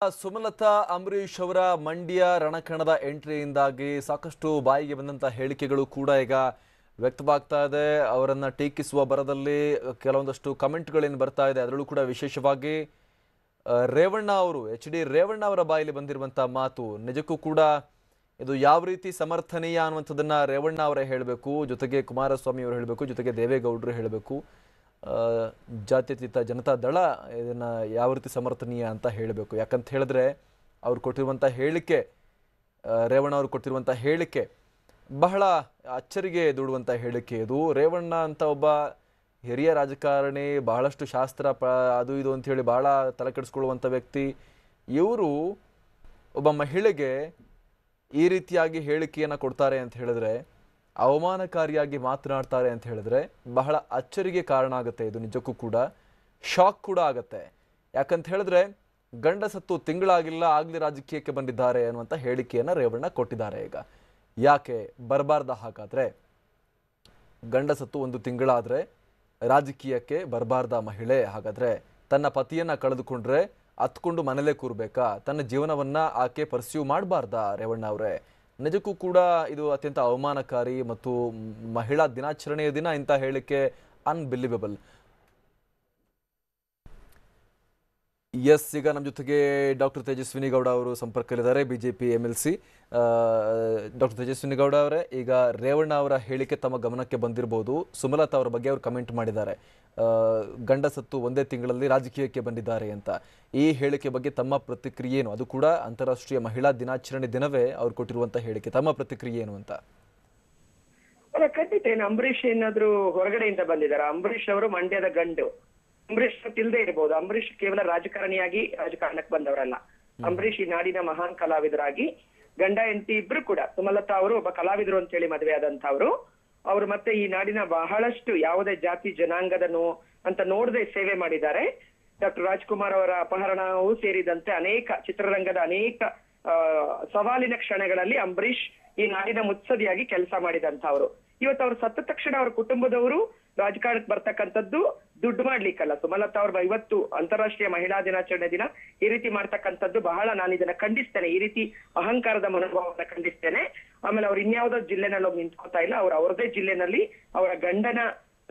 ಸುಮಲತಾ ಅಂಬರೀಶ್ ಅವರ ಮಂಡ್ಯ ರಣಕಣದ ಎಂಟ್ರಿಯಿಂದಾಗಿ ಸಾಕಷ್ಟು ಬಾಯಿಗೆ ಬಂದಂತ ಹೇಳಿಕೆಗಳು ಕೂಡ ಈಗ ವ್ಯಕ್ತವಾಗ್ತಾ ಇದೆ. ಅವರನ್ನ ಟೀಕಿಸುವ ಬರದಲ್ಲಿ ಕೆಲವೊಂದಷ್ಟು ಕಮೆಂಟ್ಗಳೇನು ಬರ್ತಾ ಇದೆ. ಅದರಲ್ಲೂ ಕೂಡ ವಿಶೇಷವಾಗಿ ರೇವಣ್ಣ ಅವರು HD ರೇವಣ್ಣ ಅವರ ಬಾಯಲ್ಲಿ ಬಂದಿರುವಂತ ಮಾತು ನಿಜಕ್ಕೂ ಕೂಡ ಇದು ಯಾವ ರೀತಿ ಸಮರ್ಥನೀಯ ಅನ್ನುವಂಥದ್ದನ್ನ ರೇವಣ್ಣ ಅವರೇ ಹೇಳಬೇಕು, ಜೊತೆಗೆ ಕುಮಾರಸ್ವಾಮಿ ಅವರು ಹೇಳಬೇಕು, ಜೊತೆಗೆ ದೇವೇಗೌಡರು ಹೇಳಬೇಕು. ಜಾತ್ಯತೀತ ಜನತಾ ದಳ ಇದನ್ನ ಯಾವ ರೀತಿ ಸಮರ್ಥನೀಯ ಅಂತ ಹೇಳಬೇಕು. ಯಾಕಂತ ಹೇಳಿದ್ರೆ ಅವ್ರು ಕೊಟ್ಟಿರುವಂಥ ಹೇಳಿಕೆ, ರೇವಣ್ಣ ಅವರು ಕೊಟ್ಟಿರುವಂಥ ಹೇಳಿಕೆ ಬಹಳ ಅಚ್ಚರಿಗೆ ದೂಡುವಂಥ ಹೇಳಿಕೆ. ಇದು ರೇವಣ್ಣ ಅಂತ ಒಬ್ಬ ಹಿರಿಯ ರಾಜಕಾರಣಿ, ಬಹಳಷ್ಟು ಶಾಸ್ತ್ರ ಅದು ಇದು ಅಂತ ಹೇಳಿ ಬಹಳ ತಲೆ ಕೆಡಿಸ್ಕೊಳ್ಳುವಂಥ ವ್ಯಕ್ತಿ. ಇವರು ಒಬ್ಬ ಮಹಿಳೆಗೆ ಈ ರೀತಿಯಾಗಿ ಹೇಳಿಕೆಯನ್ನು ಕೊಡ್ತಾರೆ ಅಂತ ಹೇಳಿದ್ರೆ, ಅವಮಾನಕಾರಿಯಾಗಿ ಮಾತನಾಡ್ತಾರೆ ಅಂತ ಹೇಳಿದ್ರೆ ಬಹಳ ಅಚ್ಚರಿಗೆ ಕಾರಣ ಆಗುತ್ತೆ. ಇದು ನಿಜಕ್ಕೂ ಕೂಡ ಶಾಕ್ ಕೂಡ ಆಗುತ್ತೆ. ಯಾಕಂತ ಹೇಳಿದ್ರೆ ಗಂಡ ಸತ್ತು ತಿಂಗಳಾಗಿಲ್ಲ, ಆಗ್ಲಿ ರಾಜಕೀಯಕ್ಕೆ ಬಂದಿದ್ದಾರೆ ಅನ್ನುವಂಥ ಹೇಳಿಕೆಯನ್ನು ರೇವಣ್ಣ ಕೊಟ್ಟಿದ್ದಾರೆ. ಈಗ ಯಾಕೆ ಬರಬಾರ್ದ? ಹಾಗಾದ್ರೆ ಗಂಡ ಸತ್ತು 1 ತಿಂಗಳಾದ್ರೆ ರಾಜಕೀಯಕ್ಕೆ ಬರಬಾರ್ದ ಮಹಿಳೆ? ಹಾಗಾದ್ರೆ ತನ್ನ ಪತಿಯನ್ನ ಕಳೆದುಕೊಂಡ್ರೆ ಹತ್ಕೊಂಡು ಮನೇಲೆ ಕೂರ್ಬೇಕಾ? ತನ್ನ ಜೀವನವನ್ನ ಆಕೆ ಪರ್ಸ್ಯೂ ಮಾಡಬಾರ್ದಾ? ರೇವಣ್ಣ ಅವರೇ, ನಿಜಕ್ಕೂ ಕೂಡ ಇದು ಅತ್ಯಂತ ಅವಮಾನಕಾರಿ ಮತ್ತು ಮಹಿಳಾ ದಿನಾಚರಣೆಯ ದಿನ ಇಂಥ ಹೇಳಿಕೆ ಅನ್ಬಿಲಿವೇಬಲ್. ಎಸ್, ಈಗ ನಮ್ಮ ಜೊತೆಗೆ ಡಾಕ್ಟರ್ ತೇಜಸ್ವಿನಿ ಗೌಡ ಅವರು ಸಂಪರ್ಕದಲ್ಲಿದ್ದಾರೆ, BJP MLC. Doctor Tejaswini Gowda ಅವರೇ, ಈಗ ರೇವಣ್ಣ ಅವರ ಹೇಳಿಕೆ ತಮ್ಮ ಗಮನಕ್ಕೆ ಬಂದಿರಬಹುದು. ಸುಮಲತಾ ಅವರ ಬಗ್ಗೆ ಅವರು ಕಮೆಂಟ್ ಮಾಡಿದ್ದಾರೆ, ಗಂಡ ಸತ್ತು 1 ತಿಂಗಳಲ್ಲಿ ರಾಜಕೀಯಕ್ಕೆ ಬಂದಿದ್ದಾರೆ ಅಂತ. ಈ ಹೇಳಿಕೆ ಬಗ್ಗೆ ತಮ್ಮ ಪ್ರತಿಕ್ರಿಯೆ ಏನು? ಅದು ಕೂಡ ಅಂತಾರಾಷ್ಟ್ರೀಯ ಮಹಿಳಾ ದಿನಾಚರಣೆ ದಿನವೇ ಅವ್ರು ಕೊಟ್ಟಿರುವಂತ ಹೇಳಿಕೆ. ತಮ್ಮ ಪ್ರತಿಕ್ರಿಯೆ ಏನು ಅಂತ? ಖಂಡಿತ ಏನು ಅಂಬರೀಷ್ ಏನಾದ್ರು ಹೊರಗಡೆಯಿಂದ ಬಂದಿದ್ದಾರೆ? ಅಂಬರೀಷ್ ಅವರು ಮಂಡ್ಯದ ಗಂಡು. ಅಂಬರೀಷ್ ತಿಳ್ದೇ ಇರಬಹುದು, ಅಂಬರೀಷ್ ಕೇವಲ ರಾಜಕಾರಣಿಯಾಗಿ ರಾಜಕಾರಣಕ್ಕೆ ಬಂದವರಲ್ಲ. ಅಂಬರೀಷ್ ಈ ನಾಡಿನ ಮಹಾನ್ ಕಲಾವಿದರಾಗಿ ಗಂಡ ಹೆಂಡತಿ ಇಬ್ರು ಕೂಡ. ಸುಮಲತಾ ಅವರು ಒಬ್ಬ ಕಲಾವಿದರು ಅಂತ ಹೇಳಿ ಮದುವೆ ಆದಂತವ್ರು. ಅವರು ಮತ್ತೆ ಈ ನಾಡಿನ ಬಹಳಷ್ಟು ಯಾವುದೇ ಜಾತಿ ಜನಾಂಗದ ಅಂತ ನೋಡದೆ ಸೇವೆ ಮಾಡಿದ್ದಾರೆ. ಡಾಕ್ಟರ್ ರಾಜ್ಕುಮಾರ್ ಅವರ ಅಪಹರಣವೂ ಸೇರಿದಂತೆ ಅನೇಕ ಚಿತ್ರರಂಗದ ಅನೇಕ ಸವಾಲಿನ ಕ್ಷಣಗಳಲ್ಲಿ ಅಂಬರೀಷ್ ಈ ನಾಡಿನ ಮುತ್ಸದಿಯಾಗಿ ಕೆಲಸ ಮಾಡಿದಂತವ್ರು. ಇವತ್ತು ಅವ್ರು ಸತ್ತ ತಕ್ಷಣ ಅವ್ರ ಕುಟುಂಬದವರು ರಾಜಕಾರಣಕ್ಕೆ ಬರ್ತಕ್ಕಂಥದ್ದು ದುಡ್ಡು ಮಾಡ್ಲಿಕ್ಕಲ್ಲ. ಸುಮಲತಾ ಅವ್ರ ಇವತ್ತು ಅಂತಾರಾಷ್ಟ್ರೀಯ ಮಹಿಳಾ ದಿನಾಚರಣೆ ದಿನ ಈ ರೀತಿ ಮಾಡ್ತಕ್ಕಂಥದ್ದು ಬಹಳ, ನಾನು ಇದನ್ನ ಖಂಡಿಸ್ತೇನೆ. ಈ ರೀತಿ ಅಹಂಕಾರದ ಮನೋಭಾವನ ಖಂಡಿಸ್ತೇನೆ. ಆಮೇಲೆ ಅವ್ರು ಇನ್ಯಾವುದೋ ಜಿಲ್ಲೆನಲ್ಲಿ ಹೋಗಿ ನಿಂತ್ಕೋತಾ ಇಲ್ಲ, ಅವ್ರು ಅವ್ರದೇ ಜಿಲ್ಲೆನಲ್ಲಿ ಅವರ ಗಂಡನ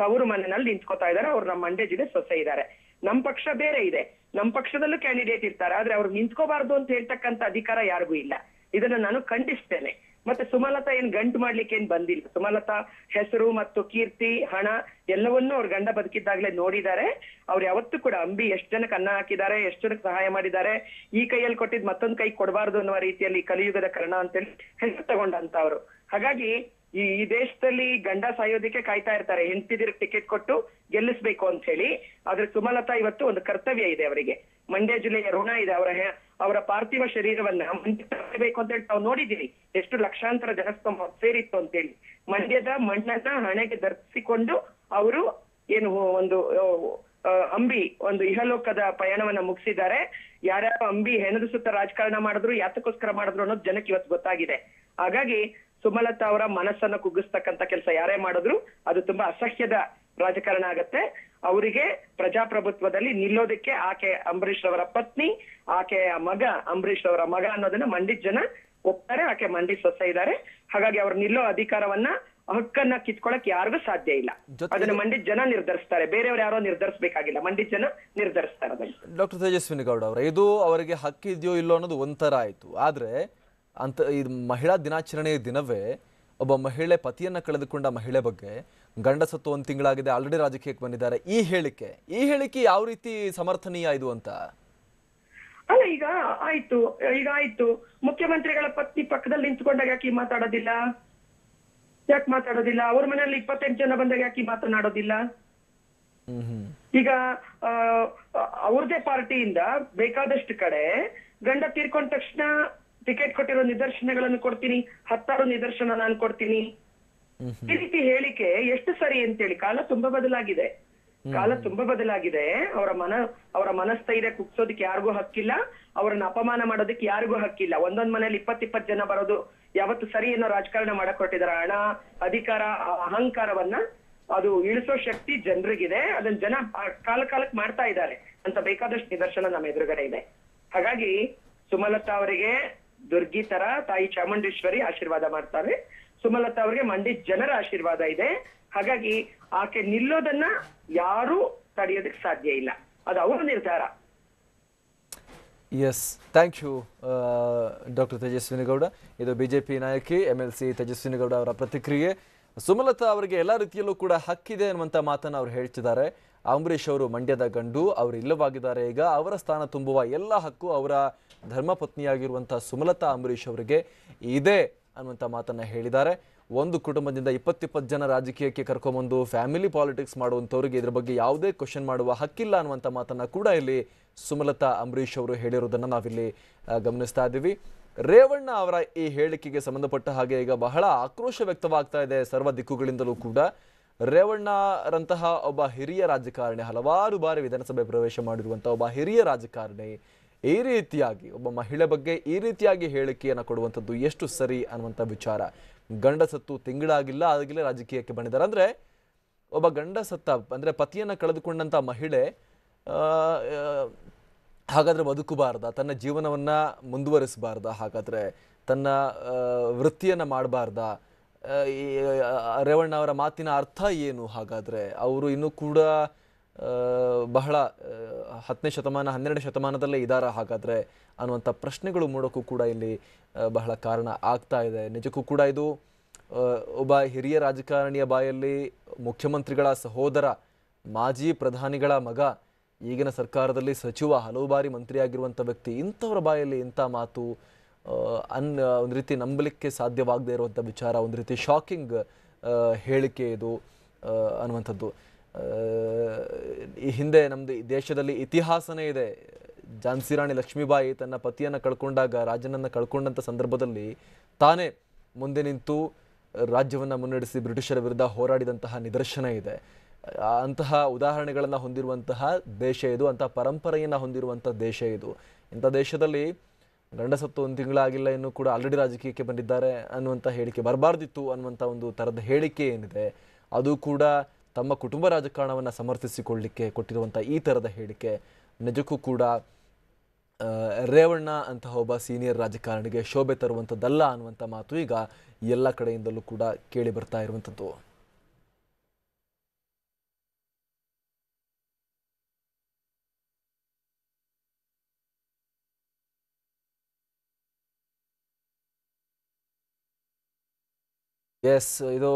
ತವರು ಮನೆಯಲ್ಲಿ ನಿಂತ್ಕೋತಾ ಇದ್ದಾರೆ. ಅವ್ರು ನಮ್ಮ ಮಂಡ್ಯ ಜಿಲ್ಲೆ ಸೊಸೆ ಇದ್ದಾರೆ. ನಮ್ ಪಕ್ಷ ಬೇರೆ ಇದೆ, ನಮ್ ಪಕ್ಷದಲ್ಲೂ ಕ್ಯಾಂಡಿಡೇಟ್ ಇರ್ತಾರೆ. ಆದ್ರೆ ಅವ್ರು ನಿಂತ್ಕೋಬಾರ್ದು ಅಂತ ಹೇಳ್ತಕ್ಕಂಥ ಅಧಿಕಾರ ಯಾರಿಗೂ ಇಲ್ಲ. ಇದನ್ನ ನಾನು ಖಂಡಿಸ್ತೇನೆ. ಮತ್ತೆ ಸುಮಲತಾ ಏನ್ ಗಂಟು ಮಾಡ್ಲಿಕ್ಕೆ ಏನ್ ಬಂದಿಲ್ಲ. ಸುಮಲತಾ ಹೆಸರು ಮತ್ತು ಕೀರ್ತಿ, ಹಣ ಎಲ್ಲವನ್ನೂ ಅವ್ರ ಗಂಡ ಬದುಕಿದ್ದಾಗ್ಲೇ ನೋಡಿದ್ದಾರೆ. ಅವ್ರು ಯಾವತ್ತೂ ಕೂಡ ಅಂಬಿ ಎಷ್ಟು ಜನಕ್ಕೆ ಅನ್ನ ಹಾಕಿದ್ದಾರೆ, ಎಷ್ಟು ಜನಕ್ಕೆ ಸಹಾಯ ಮಾಡಿದ್ದಾರೆ, ಈ ಕೈಯಲ್ಲಿ ಕೊಟ್ಟಿದ್ ಮತ್ತೊಂದ್ ಕೈ ಕೊಡಬಾರ್ದು ಅನ್ನುವ ರೀತಿಯಲ್ಲಿ ಕಲಿಯುಗದ ಕರ್ಣ ಅಂತೇಳಿ ಹೆಸರು ತಗೊಂಡಂತವ್ರು. ಹಾಗಾಗಿ ಈ ದೇಶದಲ್ಲಿ ಗಂಡ ಸಾಯೋದಿಕ್ಕೆ ಕಾಯ್ತಾ ಇರ್ತಾರೆ, ಹೆಂಡತಿದಿರ್ ಟಿಕೆಟ್ ಕೊಟ್ಟು ಗೆಲ್ಲಿಸ್ಬೇಕು ಅಂತ ಹೇಳಿ. ಆದ್ರೆ ಸುಮಲತಾ ಇವತ್ತು ಒಂದು ಕರ್ತವ್ಯ ಇದೆ ಅವರಿಗೆ, ಮಂಡ್ಯ ಜಿಲ್ಲೆಯ ಋಣ ಇದೆ. ಅವರ ಪಾರ್ಥಿವ ಶರೀರವನ್ನ ತರಬೇಕು ಅಂತ ಹೇಳಿ ನಾವು ನೋಡಿದೀವಿ. ಎಷ್ಟು ಲಕ್ಷಾಂತರ ಜನಸ್ತಂಭ ಸೇರಿತ್ತು ಅಂತೇಳಿ. ಮಂಡ್ಯದ ಮಣ್ಣನ್ನ ಹಣೆಗೆ ಧರಿಸಿಕೊಂಡು ಅವರು ಏನು ಒಂದು ಅಂಬಿ ಒಂದು ಇಹಲೋಕದ ಪಯಣವನ್ನ ಮುಗಿಸಿದ್ದಾರೆ. ಯಾರ್ಯಾರು ಅಂಬಿ ಹೆಣದ ಸುತ್ತ ರಾಜಕಾರಣ ಮಾಡಿದ್ರು, ಯಾತಕ್ಕೋಸ್ಕರ ಮಾಡಿದ್ರು ಅನ್ನೋದು ಜನಕ್ಕೆ ಇವತ್ತು ಗೊತ್ತಾಗಿದೆ. ಹಾಗಾಗಿ ಸುಮಲತಾ ಅವರ ಮನಸ್ಸನ್ನ ಕುಗ್ಗಿಸ್ತಕ್ಕಂಥ ಕೆಲಸ ಯಾರೇ ಮಾಡಿದ್ರು ಅದು ತುಂಬಾ ಅಸಹ್ಯದ ರಾಜಕಾರಣ ಆಗತ್ತೆ. ಅವರಿಗೆ ಪ್ರಜಾಪ್ರಭುತ್ವದಲ್ಲಿ ನಿಲ್ಲೋದಕ್ಕೆ ಆಕೆ ಅಂಬರೀಷ್ ಅವರ ಪತ್ನಿ, ಆಕೆಯ ಮಗ ಅಂಬರೀಷ್ ಅವರ ಮಗ ಅನ್ನೋದನ್ನ ಮಂಡ್ಯದ ಜನ ಒಪ್ತಾರೆ. ಆಕೆ ಮಂಡ್ಯ ಸೊಸೆ ಇದ್ದಾರೆ. ಹಾಗಾಗಿ ಅವ್ರು ನಿಲ್ಲೋ ಅಧಿಕಾರವನ್ನ, ಹಕ್ಕನ್ನ ಕಿತ್ಕೊಳಕ್ ಯಾರಿಗೂ ಸಾಧ್ಯ ಇಲ್ಲ. ಅದನ್ನ ಮಂಡ್ಯದ ಜನ ನಿರ್ಧರಿಸ್ತಾರೆ, ಬೇರೆಯವ್ರು ಯಾರೋ ನಿರ್ಧರಿಸಬೇಕಾಗಿಲ್ಲ. ಮಂಡ್ಯದ ಜನ ನಿರ್ಧರಿಸ್ತಾರೆ ಅದನ್ನ. ಡಾಕ್ಟರ್ ತೇಜಸ್ವಿನಿ ಗೌಡ ಅವರ, ಇದು ಅವರಿಗೆ ಹಕ್ಕಿದೆಯೋ ಇಲ್ಲೋ ಅನ್ನೋದು ಒಂಥರ ಆಯ್ತು. ಆದ್ರೆ ಇದು ಮಹಿಳಾ ದಿನಾಚರಣೆಯ ದಿನವೇ ಒಬ್ಬ ಮಹಿಳೆ, ಪತಿಯನ್ನ ಕಳೆದುಕೊಂಡ ಮಹಿಳೆ ಬಗ್ಗೆ ಗಂಡ ಸತ್ತು 1 ತಿಂಗಳಾಗಿದೆ, ಆಲ್ರೆಡಿ ರಾಜಕೀಯಕ್ಕೆ ಬಂದಿದ್ದಾರೆ, ಈ ಹೇಳಿಕೆ ಯಾವ ರೀತಿ ಸಮರ್ಥನೀಯ ಇದು ಅಂತ? ಅಲ್ಲ, ಈಗ ಆಯ್ತು ಮುಖ್ಯಮಂತ್ರಿಗಳ ಪತ್ನಿ ಪಕ್ಕದಲ್ಲಿ ನಿಂತ್ಕೊಂಡಾಗ ಯಾಕೆ ಮಾತಾಡೋದಿಲ್ಲ? ಅವ್ರ ಮನೆಯಲ್ಲಿ 28 ಜನ ಬಂದಾಗ ಯಾಕೆ ಮಾತನಾಡೋದಿಲ್ಲ? ಈಗ ಅವ್ರದೇ ಪಾರ್ಟಿಯಿಂದ ಬೇಕಾದಷ್ಟು ಕಡೆ ಗಂಡ ತೀರ್ಕೊಂಡ ತಕ್ಷಣ ಟಿಕೆಟ್ ಕೊಟ್ಟಿರೋ ನಿದರ್ಶನಗಳನ್ನು ಕೊಡ್ತೀನಿ, 10 ನಿದರ್ಶನ ನಾನು ಕೊಡ್ತೀನಿ. ಈ ರೀತಿ ಹೇಳಿಕೆ ಎಷ್ಟು ಸರಿ ಅಂತೇಳಿ. ಕಾಲ ತುಂಬಾ ಬದಲಾಗಿದೆ. ಅವರ ಮನಸ್ಥೈರ್ಯ ಕುಗ್ಸೋದಕ್ಕೆ ಯಾರಿಗೂ ಹಕ್ಕಿಲ್ಲ, ಅವರನ್ನ ಅಪಮಾನ ಮಾಡೋದಕ್ಕೆ ಯಾರಿಗೂ ಹಕ್ಕಿಲ್ಲ. ಒಂದೊಂದ್ ಮನೇಲಿ 20 ಜನ ಬರೋದು ಯಾವತ್ತು ಸರಿ ಅನ್ನೋ ರಾಜಕಾರಣ ಮಾಡಕ್ ಹೊರಟಿದಾರೆ. ಹಣ, ಅಧಿಕಾರ, ಅಹಂಕಾರವನ್ನ ಅದು ಇಳಿಸೋ ಶಕ್ತಿ ಜನರಿಗಿದೆ. ಅದನ್ನ ಜನ ಕಾಲಕ್ಕೆ ಮಾಡ್ತಾ ಇದ್ದಾರೆ ಅಂತ ಬೇಕಾದಷ್ಟು ನಿದರ್ಶನ ನಮ್ಮ ಎದುರುಗಡೆ ಇದೆ. ಹಾಗಾಗಿ ಸುಮಲತಾ ಅವರಿಗೆ ದುರ್ಗಿ ತರ ತಾಯಿ ಚಾಮುಂಡೇಶ್ವರಿ ಆಶೀರ್ವಾದ ಮಾಡ್ತಾರೆ. ಸುಮಲತಾ ಅವರಿಗೆ ಮಂಡ್ಯ ಜನರ ಆಶೀರ್ವಾದ ಇದೆ. ಹಾಗಾಗಿ ಆಕೆ ನಿಲ್ಲೋದನ್ನ ಯಾರು ತಡೆಯೋದಕ್ಕೆ ಸಾಧ್ಯ ಇಲ್ಲ. ಅದು ಅವರ ನಿರ್ಧಾರ. Yes, thank you doctor Tejaswini Gowda. ಇದು ಬಿಜೆಪಿ ನಾಯಕಿ MLC ತೇಜಸ್ವಿನಿ ಗೌಡ ಅವರ ಪ್ರತಿಕ್ರಿಯೆ. ಸುಮಲತಾ ಅವರಿಗೆ ಎಲ್ಲ ರೀತಿಯಲ್ಲೂ ಕೂಡ ಹಕ್ಕಿದೆ ಅನ್ನುವಂಥ ಮಾತನ್ನು ಅವ್ರು ಹೇಳ್ತಿದ್ದಾರೆ. ಅಂಬರೀಷ್ ಅವರು ಮಂಡ್ಯದ ಗಂಡು, ಅವರು ಇಲ್ಲವಾಗಿದ್ದಾರೆ. ಈಗ ಅವರ ಸ್ಥಾನ ತುಂಬುವ ಎಲ್ಲ ಹಕ್ಕು ಅವರ ಧರ್ಮಪತ್ನಿಯಾಗಿರುವಂಥ ಸುಮಲತಾ ಅಂಬರೀಷ್ ಅವರಿಗೆ ಇದೆ ಅನ್ನುವಂಥ ಮಾತನ್ನು ಹೇಳಿದ್ದಾರೆ. ಒಂದು ಕುಟುಂಬದಿಂದ 20 ಜನ ರಾಜಕೀಯಕ್ಕೆ ಕರ್ಕೊಂಬಂದು ಫ್ಯಾಮಿಲಿ ಪಾಲಿಟಿಕ್ಸ್ ಮಾಡುವಂಥವ್ರಿಗೆ ಇದ್ರ ಬಗ್ಗೆ ಯಾವುದೇ ಕ್ವಶನ್ ಮಾಡುವ ಹಕ್ಕಿಲ್ಲ ಅನ್ನುವಂಥ ಮಾತನ್ನು ಕೂಡ ಇಲ್ಲಿ ಸುಮಲತಾ ಅಂಬರೀಷ್ ಅವರು ಹೇಳಿರೋದನ್ನು ನಾವಿಲ್ಲಿ ಗಮನಿಸ್ತಾ ಇದ್ದೀವಿ. ರೇವಣ್ಣ ಅವರ ಈ ಹೇಳಿಕೆಗೆ ಸಂಬಂಧಪಟ್ಟ ಹಾಗೆ ಈಗ ಬಹಳ ಆಕ್ರೋಶ ವ್ಯಕ್ತವಾಗ್ತಾ ಇದೆ ಸರ್ವ ದಿಕ್ಕುಗಳಿಂದಲೂ ಕೂಡ. ರೇವಣ್ಣರಂತಹ ಒಬ್ಬ ಹಿರಿಯ ರಾಜಕಾರಣಿ, ಹಲವಾರು ಬಾರಿ ವಿಧಾನಸಭೆ ಪ್ರವೇಶ ಮಾಡಿರುವಂತಹ ಒಬ್ಬ ಹಿರಿಯ ರಾಜಕಾರಣಿ ಈ ರೀತಿಯಾಗಿ ಒಬ್ಬ ಮಹಿಳೆ ಬಗ್ಗೆ ಈ ರೀತಿಯಾಗಿ ಹೇಳಿಕೆಯನ್ನು ಕೊಡುವಂಥದ್ದು ಎಷ್ಟು ಸರಿ ಅನ್ನುವಂಥ ವಿಚಾರ. ಗಂಡ ಸತ್ತು ತಿಂಗಳಾಗಿಲ್ಲ, ಆಗಲೇ ರಾಜಕೀಯಕ್ಕೆ ಬಂದಿದ್ದಾರೆ. ಅಂದರೆ ಒಬ್ಬ ಗಂಡ ಸತ್ತ ಅಂದರೆ ಪತಿಯನ್ನು ಕಳೆದುಕೊಂಡಂಥ ಮಹಿಳೆ ಹಾಗಾದರೆ ಬದುಕಬಾರ್ದ, ತನ್ನ ಜೀವನವನ್ನು ಮುಂದುವರಿಸಬಾರ್ದ, ಹಾಗಾದರೆ ತನ್ನ ವೃತ್ತಿಯನ್ನು ಮಾಡಬಾರ್ದ? ಈ ರೇವಣ್ಣ ಅವರ ಮಾತಿನ ಅರ್ಥ ಏನು? ಹಾಗಾದರೆ ಅವರು ಇನ್ನೂ ಕೂಡ ಬಹಳ 10ನೇ ಶತಮಾನ 12ನೇ ಶತಮಾನದಲ್ಲೇ ಇದ್ದಾರಾ ಹಾಗಾದರೆ ಅನ್ನುವಂಥ ಪ್ರಶ್ನೆಗಳು ಮೂಡೋಕ್ಕೂ ಕೂಡ ಇಲ್ಲಿ ಬಹಳ ಕಾರಣ ಆಗ್ತಾ ಇದೆ. ನಿಜಕ್ಕೂ ಕೂಡ ಇದು ಒಬ್ಬ ಹಿರಿಯ ರಾಜಕಾರಣಿಯ ಬಾಯಲ್ಲಿ ಮುಖ್ಯಮಂತ್ರಿಗಳ ಸಹೋದರ, ಮಾಜಿ ಪ್ರಧಾನಿಗಳ ಮಗ, ಈಗಿನ ಸರ್ಕಾರದಲ್ಲಿ ಸಚಿವ, ಹಲವು ಬಾರಿ ಮಂತ್ರಿಯಾಗಿರುವಂಥ ವ್ಯಕ್ತಿ, ಇಂಥವರ ಬಾಯಲ್ಲಿ ಇಂಥ ಮಾತು ಒಂದು ರೀತಿ ನಂಬಲಿಕ್ಕೆ ಸಾಧ್ಯವಾಗದೇ ಇರುವಂಥ ವಿಚಾರ, ಒಂದು ರೀತಿ ಶಾಕಿಂಗ್ ಹೇಳಿಕೆ ಇದು ಅನ್ನುವಂಥದ್ದು. ಈ ಹಿಂದೆ ನಮ್ಮದು ದೇಶದಲ್ಲಿ ಇತಿಹಾಸನೇ ಇದೆ. ಝಾನ್ಸಿ ರಾಣಿ ಲಕ್ಷ್ಮೀಬಾಯಿ ತನ್ನ ಪತಿಯನ್ನು ಕಳ್ಕೊಂಡಾಗ, ರಾಜನನ್ನು ಕಳ್ಕೊಂಡಂಥ ಸಂದರ್ಭದಲ್ಲಿ ತಾನೇ ಮುಂದೆ ನಿಂತು ರಾಜ್ಯವನ್ನು ಮುನ್ನಡೆಸಿ ಬ್ರಿಟಿಷರ ವಿರುದ್ಧ ಹೋರಾಡಿದಂತಹ ನಿದರ್ಶನ ಇದೆ. ಅಂತಹ ಉದಾಹರಣೆಗಳನ್ನು ಹೊಂದಿರುವಂತಹ ದೇಶ ಇದು, ಅಂತಹ ಪರಂಪರೆಯನ್ನು ಹೊಂದಿರುವಂಥ ದೇಶ ಇದು. ಇಂಥ ದೇಶದಲ್ಲಿ ಗಂಡ ಸತ್ತು 1 ತಿಂಗಳಾಗಿಲ್ಲ, ಇನ್ನೂ ಕೂಡ ಆಲ್ರೆಡಿ ರಾಜಕೀಯಕ್ಕೆ ಬಂದಿದ್ದಾರೆ ಅನ್ನುವಂಥ ಹೇಳಿಕೆ ಬರಬಾರ್ದಿತ್ತು ಅನ್ನುವಂಥ ಒಂದು ಥರದ ಹೇಳಿಕೆ ಏನಿದೆ, ಅದು ಕೂಡ ತಮ್ಮ ಕುಟುಂಬ ರಾಜಕಾರಣವನ್ನು ಸಮರ್ಥಿಸಿಕೊಳ್ಳಲಿಕ್ಕೆ ಕೊಟ್ಟಿರುವಂಥ ಈ ಥರದ ಹೇಳಿಕೆ ನಿಜಕ್ಕೂ ಕೂಡ ರೇವಣ್ಣ ಅಂತಹ ಒಬ್ಬ ಸೀನಿಯರ್ ರಾಜಕಾರಣಿಗೆ ಶೋಭೆ ತರುವಂಥದ್ದಲ್ಲ ಅನ್ನುವಂಥ ಮಾತು ಈಗ ಎಲ್ಲ ಕಡೆಯಿಂದಲೂ ಕೂಡ ಕೇಳಿ ಬರ್ತಾ ಇರುವಂಥದ್ದು. ಎಸ್, ಇದು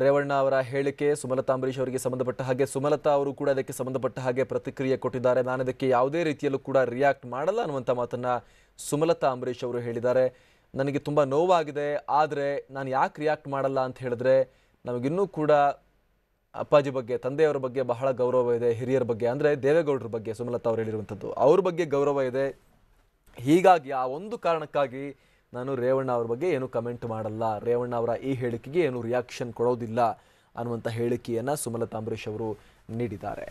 ರೇವಣ್ಣ ಅವರ ಹೇಳಿಕೆ ಸುಮಲತಾ ಅಂಬರೀಷ್ ಅವರಿಗೆ ಸಂಬಂಧಪಟ್ಟ ಹಾಗೆ. ಸುಮಲತಾ ಅವರು ಕೂಡ ಅದಕ್ಕೆ ಸಂಬಂಧಪಟ್ಟ ಹಾಗೆ ಪ್ರತಿಕ್ರಿಯೆ ಕೊಟ್ಟಿದ್ದಾರೆ. ನಾನು ಅದಕ್ಕೆ ಯಾವುದೇ ರೀತಿಯಲ್ಲೂ ಕೂಡ ರಿಯಾಕ್ಟ್ ಮಾಡಲ್ಲ ಅನ್ನುವಂಥ ಮಾತನ್ನು ಸುಮಲತಾ ಅಂಬರೀಷ್ ಅವರು ಹೇಳಿದ್ದಾರೆ. ನನಗೆ ತುಂಬ ನೋವಾಗಿದೆ, ಆದರೆ ನಾನು ಯಾಕೆ ರಿಯಾಕ್ಟ್ ಮಾಡಲ್ಲ ಅಂತ ಹೇಳಿದ್ರೆ, ನಮಗಿನ್ನೂ ಕೂಡ ಅಪ್ಪಾಜಿ ಬಗ್ಗೆ, ತಂದೆಯವರ ಬಗ್ಗೆ ಬಹಳ ಗೌರವ ಇದೆ. ಹಿರಿಯರ ಬಗ್ಗೆ ಅಂದರೆ ದೇವೇಗೌಡರ ಬಗ್ಗೆ ಸುಮಲತಾ ಅವರು ಹೇಳಿರುವಂಥದ್ದು, ಅವ್ರ ಬಗ್ಗೆ ಗೌರವ ಇದೆ. ಹೀಗಾಗಿ ಆ ಒಂದು ಕಾರಣಕ್ಕಾಗಿ ನಾನು ರೇವಣ್ಣ ಅವ್ರ ಬಗ್ಗೆ ಏನು ಕಮೆಂಟ್ ಮಾಡಲ್ಲ, ರೇವಣ್ಣ ಅವರ ಈ ಹೇಳಿಕೆಗೆ ಏನು ರಿಯಾಕ್ಷನ್ ಕೊಡೋದಿಲ್ಲ ಅನ್ನುವಂಥ ಹೇಳಿಕೆಯನ್ನು ಸುಮಲತಾ ಅಂಬರೀಷ್ ಅವರು ನೀಡಿದ್ದಾರೆ.